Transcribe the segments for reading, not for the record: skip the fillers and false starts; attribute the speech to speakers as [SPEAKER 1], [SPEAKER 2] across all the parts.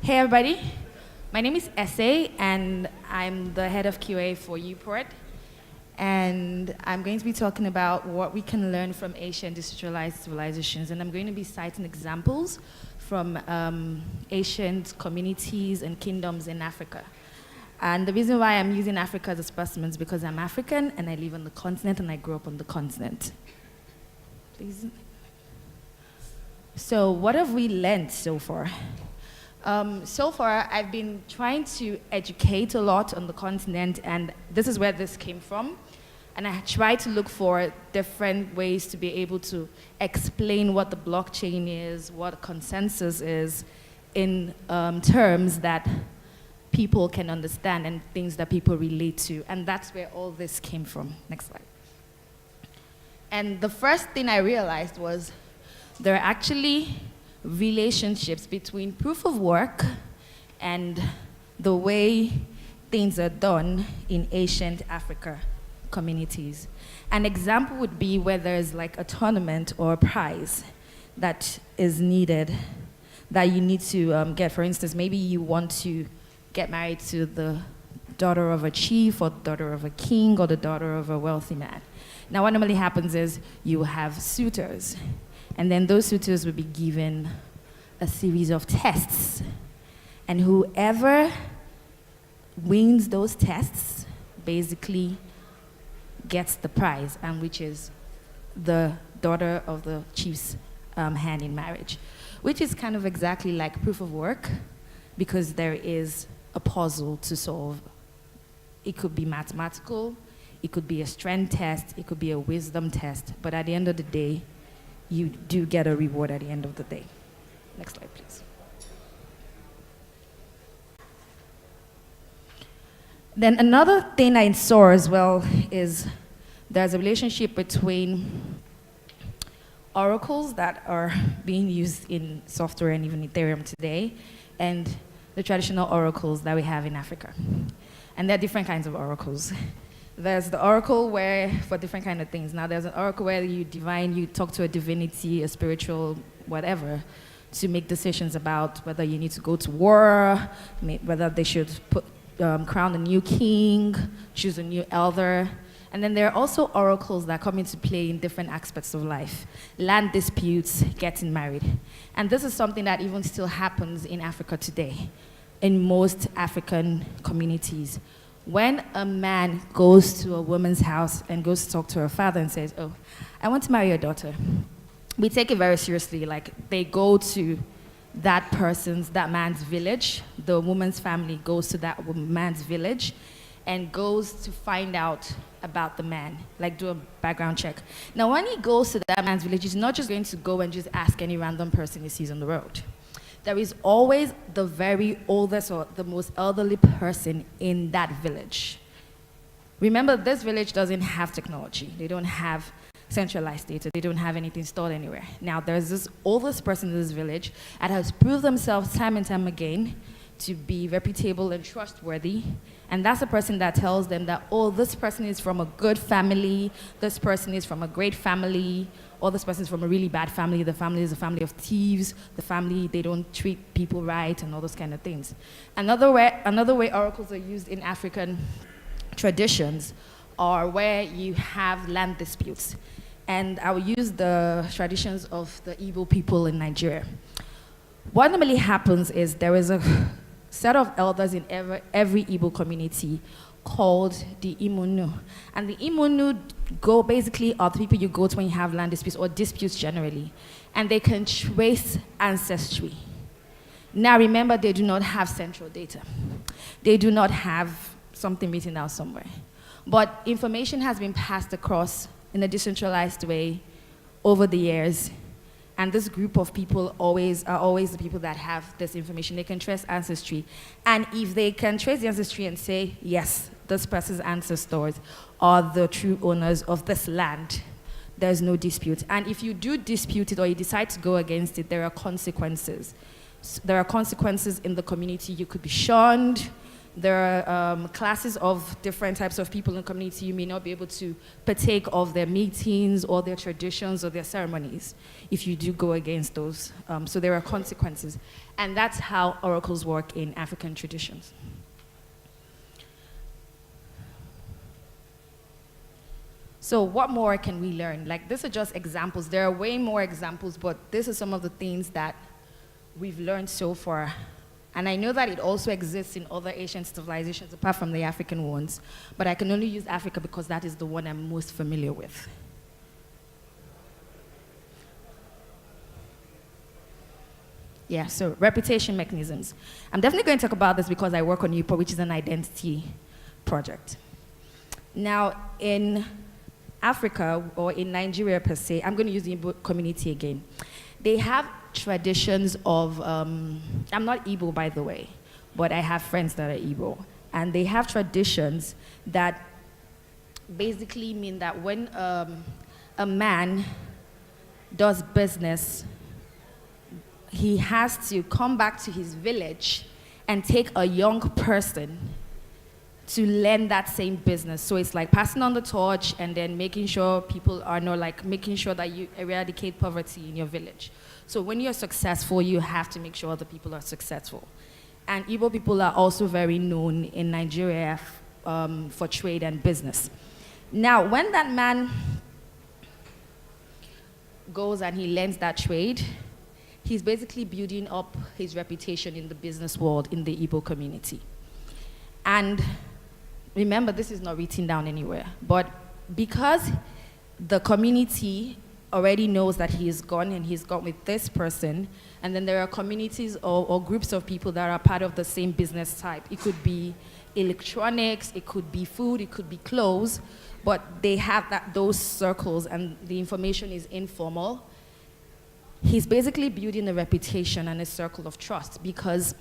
[SPEAKER 1] Hey everybody, my name is Ese and I'm the head of QA for UPort. And I'm going to be talking about what we can learn from Asian decentralized civilizations. And I'm going to be citing examples from ancient communities and kingdoms in Africa. And the reason why I'm using Africa as a specimen is because I'm African and I live on the continent and I grew up on the continent. Please. So what have we learned so far? So far, I've been trying to educate a lot on the continent, and this is where this came from. And I try to look for different ways to be able to explain what the blockchain is, what consensus is, in terms that people can understand and things that people relate to. And that's where all this came from. Next slide. And the first thing I realized was there are actually relationships between proof of work and the way things are done in ancient Africa communities. An example would be where there's like a tournament or a prize that is needed that you need to get. For instance, maybe you want to get married to the daughter of a chief or daughter of a king or the daughter of a wealthy man. Now what normally happens is you have suitors. And then those suitors will be given a series of tests. And whoever wins those tests basically gets the prize, and which is the daughter of the chief's hand in marriage, which is kind of exactly like proof of work, because there is a puzzle to solve. It could be mathematical, it could be a strength test, it could be a wisdom test, but at the end of the day, you do get a reward at the end of the day. Next slide, please. Then another thing I saw as well is there's a relationship between oracles that are being used in software and even Ethereum today and the traditional oracles that we have in Africa. And there are different kinds of oracles. There's the oracle where, for different kind of things. Now there's an oracle where you talk to a divinity, a spiritual, whatever, to make decisions about whether you need to go to war, whether they should crown a new king, choose a new elder. And then there are also oracles that come into play in different aspects of life. Land disputes, getting married. And this is something that even still happens in Africa today, in most African communities. When a man goes to a woman's house and goes to talk to her father and says, oh, I want to marry your daughter, we take it very seriously. Like, they go to that man's village. The woman's family goes to that man's village and goes to find out about the man, like do a background check. Now, when he goes to that man's village, he's not just going to go and just ask any random person he sees on the road. There is always the very oldest or the most elderly person in that village. Remember, this village doesn't have technology. They don't have centralized data. They don't have anything stored anywhere. Now, there's this oldest person in this village that has proved themselves time and time again to be reputable and trustworthy. And that's the person that tells them that, oh, this person is from a good family, this person is from a great family, or this person is from a really bad family, the family is a family of thieves, the family, they don't treat people right, and all those kind of things. Another way oracles are used in African traditions are where you have land disputes. And I will use the traditions of the Igbo people in Nigeria. What normally happens is there is a set of elders in every Igbo community called the Imunu. And the Imunu basically are the people you go to when you have land disputes or disputes generally. And they can trace ancestry. Now remember, they do not have central data. They do not have something written out somewhere. But information has been passed across in a decentralized way over the years. And this group of people are always the people that have this information. They can trace ancestry. And if they can trace the ancestry and say, yes, this person's ancestors are the true owners of this land, there's no dispute. And if you do dispute it or you decide to go against it, there are consequences. There are consequences in the community. You could be shunned. There are classes of different types of people in the community. You may not be able to partake of their meetings or their traditions or their ceremonies if you do go against those. So there are consequences. And that's how oracles work in African traditions. So what more can we learn? Like, these are just examples. There are way more examples, but this is some of the things that we've learned so far. And I know that it also exists in other Asian civilizations apart from the African ones, but I can only use Africa because that is the one I'm most familiar with. Yeah, so reputation mechanisms. I'm definitely going to talk about this because I work on UPA, which is an identity project. Now, in Africa, or in Nigeria per se, I'm going to use the Igbo community again. They have traditions of, I'm not Igbo, by the way, but I have friends that are Igbo. And they have traditions that basically mean that when a man does business, he has to come back to his village and take a young person to learn that same business. So it's like passing on the torch and then making sure people are not like, making sure that you eradicate poverty in your village. So when you're successful, you have to make sure other people are successful. And Igbo people are also very known in Nigeria for trade and business. Now, when that man goes and he learns that trade, he's basically building up his reputation in the business world in the Igbo community. And remember, this is not written down anywhere, but because the community already knows that he is gone and he's gone with this person, and then there are communities or groups of people that are part of the same business type. It could be electronics, it could be food, it could be clothes, but they have those circles and the information is informal. He's basically building a reputation and a circle of trust because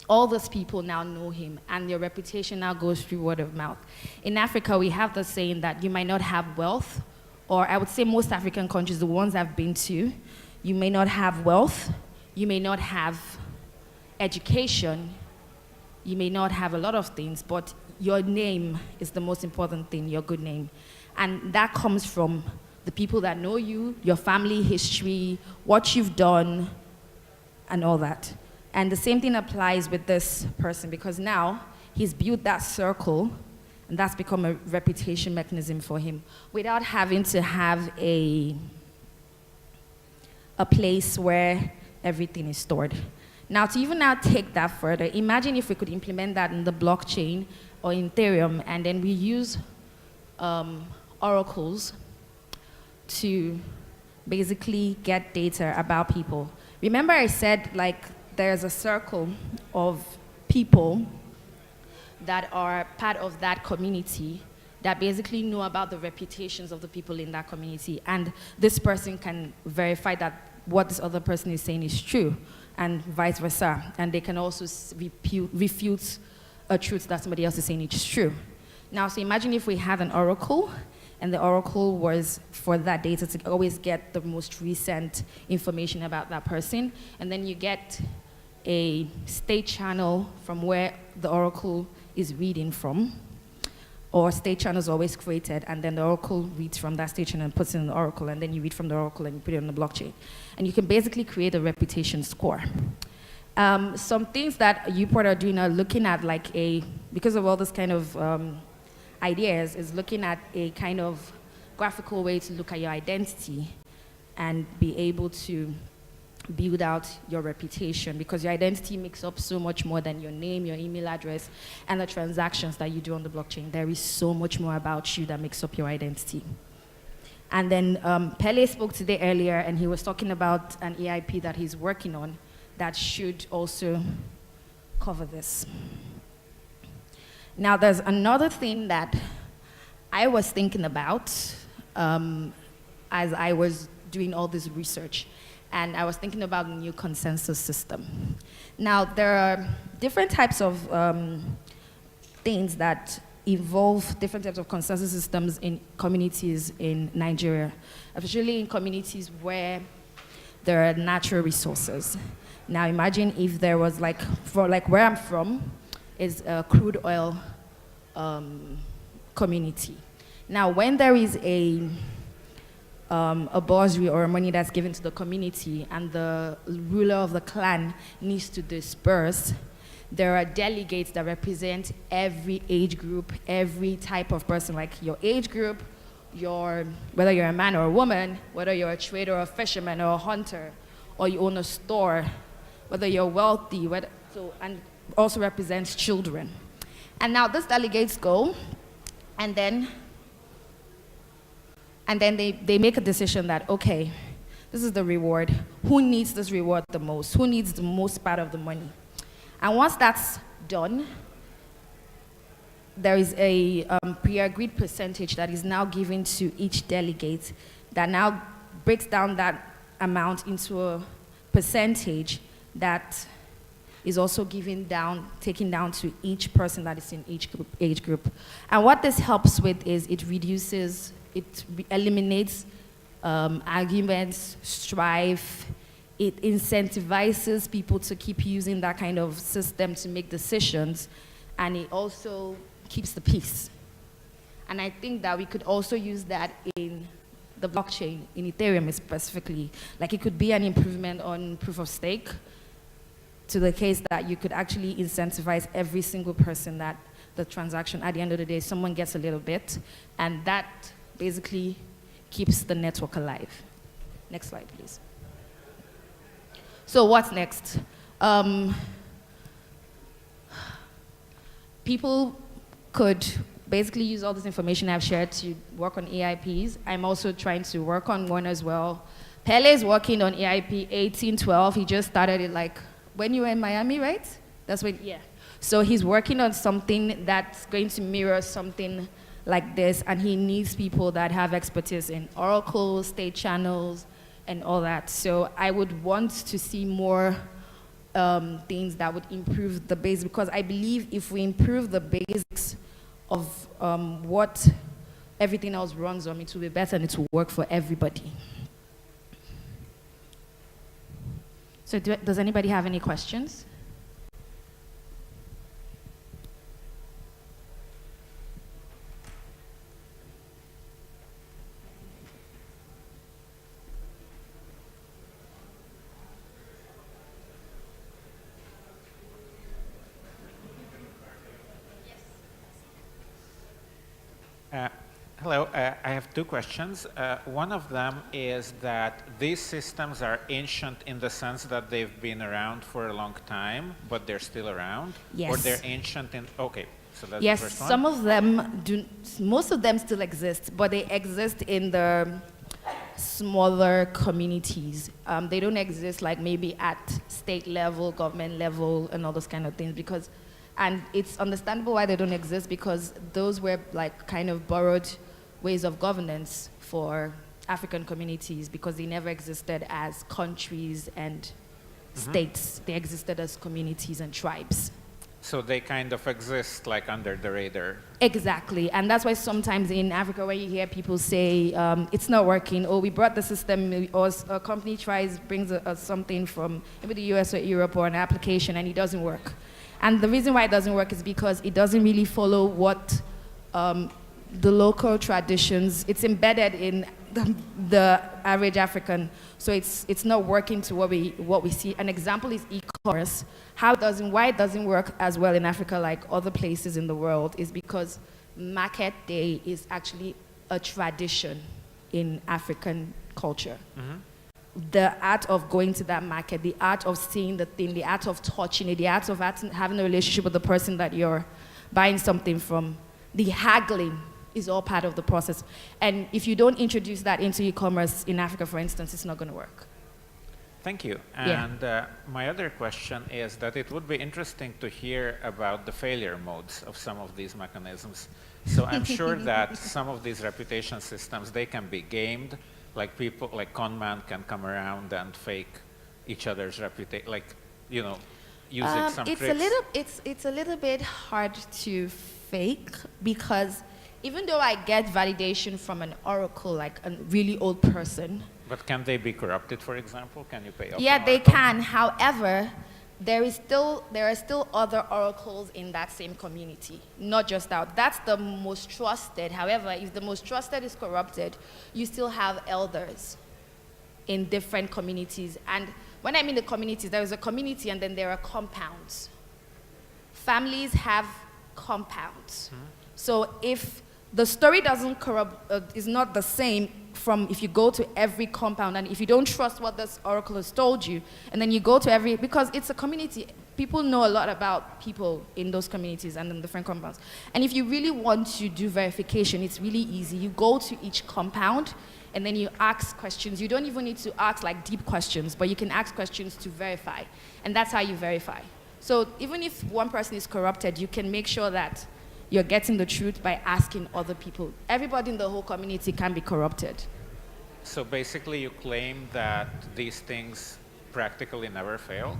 [SPEAKER 1] all those people now know him and your reputation now goes through word of mouth. In Africa, we have the saying that you might not have wealth, or I would say most African countries, the ones I've been to, you may not have wealth, you may not have education, you may not have a lot of things, but your name is the most important thing, your good name. And that comes from the people that know you, your family history, what you've done, and all that. And the same thing applies with this person because now he's built that circle and that's become a reputation mechanism for him without having to have a place where everything is stored. Now, to even now take that further, imagine if we could implement that in the blockchain or in Ethereum, and then we use oracles to basically get data about people. Remember I said, like, there's a circle of people that are part of that community that basically know about the reputations of the people in that community. And this person can verify that what this other person is saying is true, and vice versa. And they can also refute a truth that somebody else is saying is true. Now, so imagine if we had an oracle, and the oracle was for that data to always get the most recent information about that person, and then you get a state channel from where the oracle is reading from, or state channel is always created, and then the oracle reads from that state channel and puts it in the oracle, and then you read from the oracle and you put it on the blockchain. And you can basically create a reputation score. Some things that Uport are doing are looking at like because of all this kind of ideas, is looking at a kind of graphical way to look at your identity and be able to build out your reputation, because your identity makes up so much more than your name, your email address, and the transactions that you do on the blockchain. There is so much more about you that makes up your identity. And then Pele spoke today earlier, and he was talking about an EIP that he's working on that should also cover this. Now, there's another thing that I was thinking about as I was doing all this research. And I was thinking about the new consensus system. Now, there are different types of things that involve different types of consensus systems in communities in Nigeria, especially in communities where there are natural resources. Now, imagine if there was for where I'm from, is a crude oil community. Now, when there is a bursary or money that's given to the community and the ruler of the clan needs to disperse, there are delegates that represent every age group, every type of person, like your age group, whether you're a man or a woman, whether you're a trader or a fisherman or a hunter, or you own a store, whether you're wealthy, and also represents children. And now these delegates go, and then they make a decision that, okay, this is the reward. Who needs this reward the most? Who needs the most part of the money? And once that's done, there is a pre-agreed percentage that is now given to each delegate that now breaks down that amount into a percentage that is also taken down to each person that is in each age group. And what this helps with is it eliminates arguments, strife. It incentivizes people to keep using that kind of system to make decisions, and it also keeps the peace. And I think that we could also use that in the blockchain, in Ethereum specifically. Like, it could be an improvement on proof of stake to the case that you could actually incentivize every single person that the transaction, at the end of the day, someone gets a little bit, and that basically keeps the network alive. Next slide, please. So what's next? People could basically use all this information I've shared to work on EIPs. I'm also trying to work on one as well. Pele is working on EIP 1812. He just started it like when you were in Miami, right? That's when, yeah. So he's working on something that's going to mirror something like this, and he needs people that have expertise in Oracle, state channels, and all that. So I would want to see more things that would improve the base, because I believe if we improve the basics of what everything else runs on, it will be better and it will work for everybody. So does anybody have any questions?
[SPEAKER 2] Hello, I have two questions. One of them is that these systems are ancient in the sense that they've been around for a long time, but they're still around?
[SPEAKER 1] Yes.
[SPEAKER 2] Or they're ancient in, okay, so that's
[SPEAKER 1] yes,
[SPEAKER 2] the first one.
[SPEAKER 1] some of them do, most of them still exist, but they exist in the smaller communities. They don't exist like maybe at state level, government level, and all those kind of things, because, and it's understandable why they don't exist, because those were like kind of borrowed ways of governance for African communities, because they never existed as countries and states. They existed as communities and tribes.
[SPEAKER 2] So they kind of exist like under the radar.
[SPEAKER 1] Exactly, and that's why sometimes in Africa when you hear people say, it's not working, or we brought the system, or a company brings something from maybe the US or Europe or an application and it doesn't work. And the reason why it doesn't work is because it doesn't really follow what the local traditions, it's embedded in the average African, so it's not working to what we see. An example is e-commerce. Why it doesn't work as well in Africa like other places in the world is because market day is actually a tradition in African culture. The art of going to that market, the art of seeing the thing, the art of touching it, the art of having a relationship with the person that you're buying something from, the haggling is all part of the process. And if you don't introduce that into e-commerce in Africa, for instance, it's not going to work.
[SPEAKER 2] Thank you.
[SPEAKER 1] Yeah.
[SPEAKER 2] And my other question is that it would be interesting to hear about the failure modes of some of these mechanisms. So I'm sure that some of these reputation systems, they can be gamed, like people, like con man can come around and fake each other's reputation, like, you know, using some tricks.
[SPEAKER 1] It's a little bit hard to fake, because even though I get validation from an oracle, like a really old person.
[SPEAKER 2] But can they be corrupted, for example? Can you pay off?
[SPEAKER 1] Yeah, they can. However, there are still other oracles in that same community, not just that. That's the most trusted. However, if the most trusted is corrupted, you still have elders in different communities. And when I mean the communities, there is a community and then there are compounds. Families have compounds. So if the story is not the same from if you go to every compound, and if you don't trust what this oracle has told you, and then you go to because it's a community, people know a lot about people in those communities and in different compounds. And if you really want to do verification, it's really easy. You go to each compound, and then you ask questions. You don't even need to ask like deep questions, but you can ask questions to verify. And that's how you verify. So even if one person is corrupted, you can make sure that you're getting the truth by asking other people. Everybody in the whole community can be corrupted.
[SPEAKER 2] So basically you claim that these things practically never fail?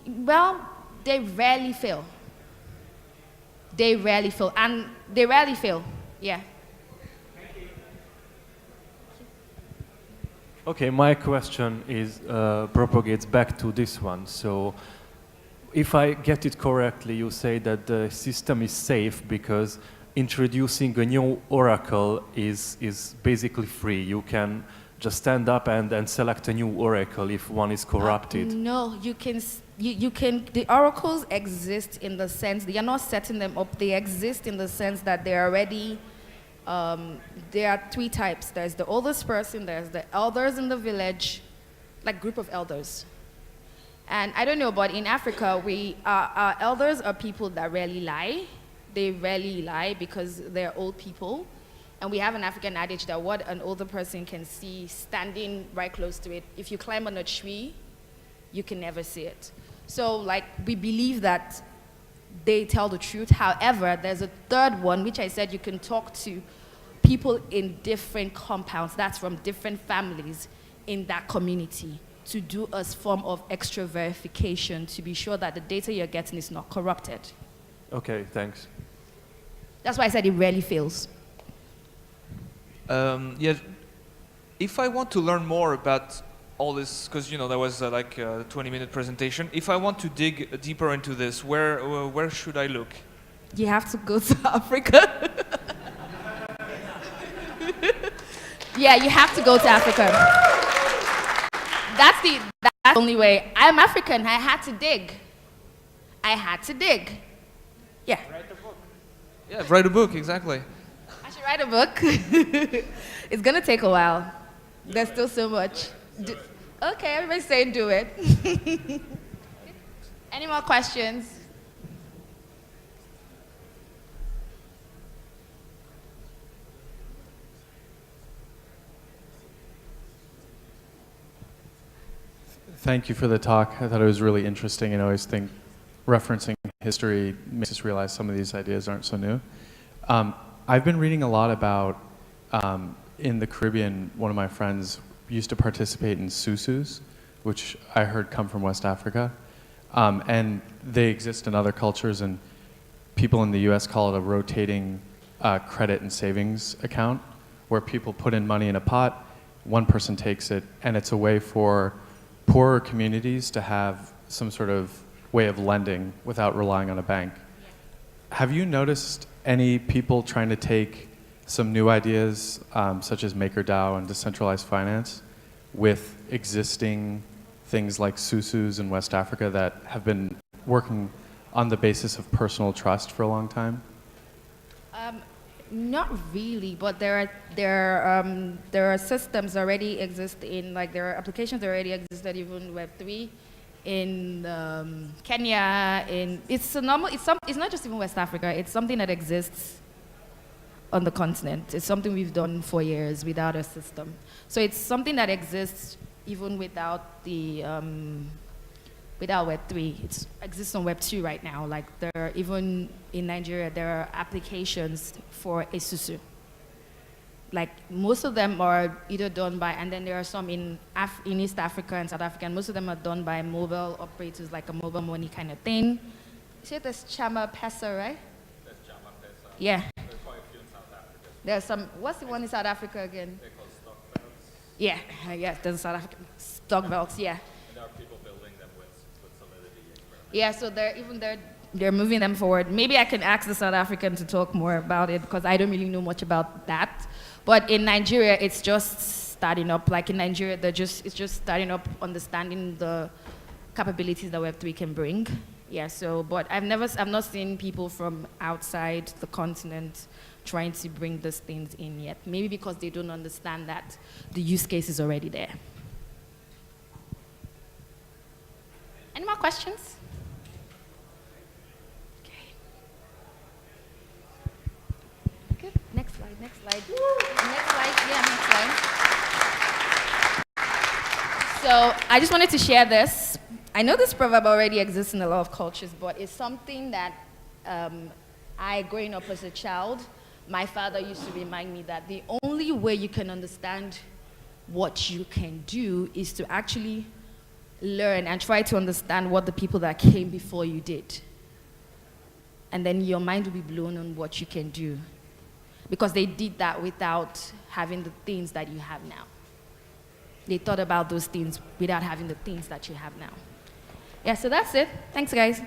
[SPEAKER 1] Well, they rarely fail. They rarely fail. And they rarely fail, yeah.
[SPEAKER 3] Okay, my question is propagates back to this one. So if I get it correctly, you say that the system is safe because introducing a new oracle is basically free. You can just stand up and select a new oracle if one is corrupted.
[SPEAKER 1] No, you can, the oracles exist in the sense, you're not setting them up, they exist in the sense that they're already, there are three types. There's the oldest person, there's the elders in the village, like group of elders. And I don't know, but in Africa, our elders are people that rarely lie. They rarely lie because they're old people. And we have an African adage that what an older person can see standing right close to it, if you climb on a tree, you can never see it. So like, we believe that they tell the truth. However, there's a third one, which I said you can talk to people in different compounds, that's from different families in that community, to do a form of extra verification to be sure that the data you're getting is not corrupted.
[SPEAKER 3] Okay, thanks.
[SPEAKER 1] That's why I said it rarely fails.
[SPEAKER 4] Yeah, if I want to learn more about all this, because you know that was like a 20-minute presentation. If I want to dig deeper into this, where should I look?
[SPEAKER 1] You have to go to Africa. Yeah, you have to go to Africa. That's the only way. I'm African. I had to dig. Yeah.
[SPEAKER 2] Write a book.
[SPEAKER 4] Yeah, write a book, exactly.
[SPEAKER 1] I should write a book. It's going to take a while. There's still so much. Okay, everybody's saying do it. Any more questions?
[SPEAKER 5] Thank you for the talk. I thought it was really interesting, and I always think referencing history makes us realize some of these ideas aren't so new. I've been reading a lot about, in the Caribbean, one of my friends used to participate in susus, which I heard come from West Africa. And they exist in other cultures, and people in the US call it a rotating credit and savings account, where people put in money in a pot, one person takes it, and it's a way for poorer communities to have some sort of way of lending without relying on a bank. Have you noticed any people trying to take some new ideas, such as MakerDAO and decentralized finance, with existing things like susus in West Africa that have been working on the basis of personal trust for a long time?
[SPEAKER 1] Not really, but there are systems already exist in, like there are applications that already exist that even Web3 in Kenya. It's not just even West Africa. It's something that exists on the continent. It's something we've done for years without a system. So it's something that exists even without the without Web3. It exists on Web2 right now. Like even in Nigeria, there are applications for Esusu. Like most of them are either done by, and then there are some in East Africa and South Africa, and most of them are done by mobile operators, like a mobile money kind of thing. You say there's Chama Pesa, right?
[SPEAKER 2] There's Chama Pesa.
[SPEAKER 1] Yeah.
[SPEAKER 2] There's quite a few in South Africa.
[SPEAKER 1] There's some, what's the one in South Africa again?
[SPEAKER 2] They're called stock belts.
[SPEAKER 1] Yeah, there's South African stock belts, yeah.
[SPEAKER 2] And there are people building them with Solidity
[SPEAKER 1] Yeah, so they're moving them forward. Maybe I can ask the South African to talk more about it because I don't really know much about that. But in Nigeria, it's just starting up. Like in Nigeria, it's just starting up, understanding the capabilities that Web3 can bring. Yeah. So, but I've not seen people from outside the continent trying to bring these things in yet. Maybe because they don't understand that the use case is already there. Any more questions? Next slide, next slide. Next slide, yeah, next slide. So I just wanted to share this. I know this proverb already exists in a lot of cultures, but it's something that growing up as a child, my father used to remind me that the only way you can understand what you can do is to actually learn and try to understand what the people that came before you did. And then your mind will be blown on what you can do. Because they did that without having the things that you have now. They thought about those things without having the things that you have now. Yeah, so that's it. Thanks, guys.